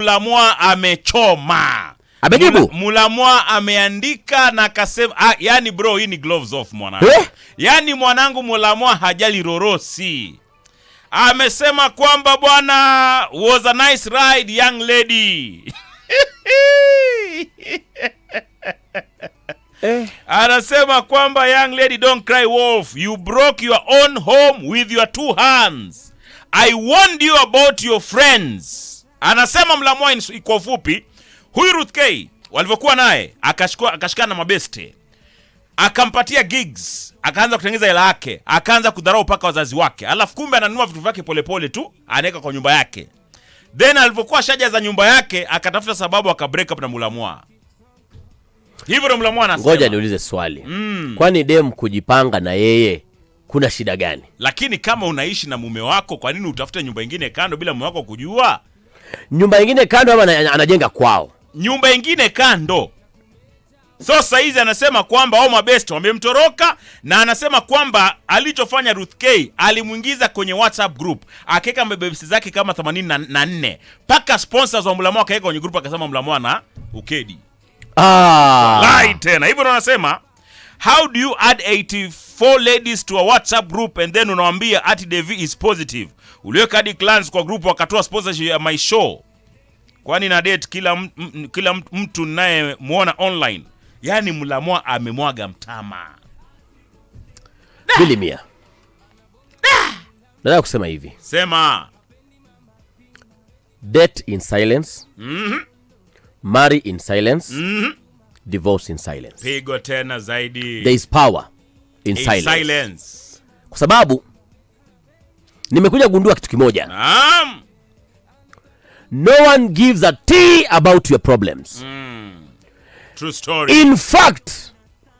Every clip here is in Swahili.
Mulamwa amechoma. Amejibu? Mulamwa ameandika na akasema yani bro, hii ni gloves off mwanangu. Yani mwanangu Mulamwa hajali rorosi. Amesema kwamba bwana was a nice ride young lady. Anasema kwamba young lady don't cry wolf. You broke your own home with your 2 hands. I warned you about your friends. Anasema Mulamwa kwa ufupi, huyu Ruth K walivyokuwa naye akashikana na mabeste, akampatia gigs, akaanza kutengeneza hela yake, akaanza kudharau paka wazazi wake. Alafu kumbe ananunua vitu vyake polepole tu, anaweka kwa nyumba yake. Then alivyokuwa shaja za nyumba yake, akatafuta sababu akabreak up na Mulamwa. Hivyo ndo Mulamwa anasema. Ngoja niulize swali. Kwani dem kujipanga na yeye kuna shida gani? Lakini kama unaishi na mume wako, kwa nini utafute nyumba nyingine kando bila mume wako kujua? Nyumba nyingine kando ama anajenga kwao? Nyumba nyingine kando. So saizi anasema kwamba Oma Best wamemtoroka, na anasema kwamba alichofanya Ruth K alimuingiza kwenye WhatsApp group, akaweka mabebisi zake kama 84. Paka sponsors wa Mulamwa akaweka kwenye group, akasema Mulamwa na ukedi. Lai tena. Hivyo ndo anasema, how do you add 84 ladies to a WhatsApp group and then unawaambia ati Devi is positive? Uliweka hadi clans kwa group, wakatoa sponsorship ya my show. Kwani na date kila mtu naye muona online. Yani Mulamwa amemwaga mtama. Bilimia. Nataka kusema hivi. Sema. Date in silence. Marry in silence. Divorce in silence. Pigo tena zaidi. There is power in silence. Kwa sababu nimekuja gundua kitu kimoja. Naam. No one gives a tea about your problems. True story. In fact,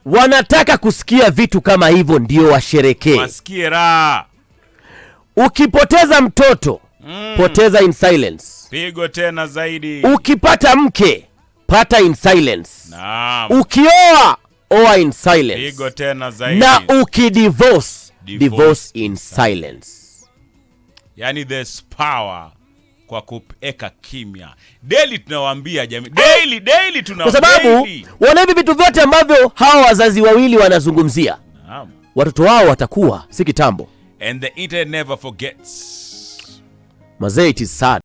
wanataka kusikia vitu kama hivyo ndio washerekee. Wasikie raha. Ukipoteza mtoto, poteza in silence. Pigo tena zaidi. Ukipata mke, pata in silence. Naam. Ukioa, oa in silence. Pigo tena zaidi. Na ukidivorce, divorce in silence. Yani there's power kwa kueka kimya. Daily tunawaambia jamii. Daily tunawaambia. Kwa sababu wana hivi vitu vyote ambavyo hawa wazazi wawili wanazungumzia. Naam. Watoto wao watakuwa si kitambo. And the internet never forgets. Mazee, it is sad.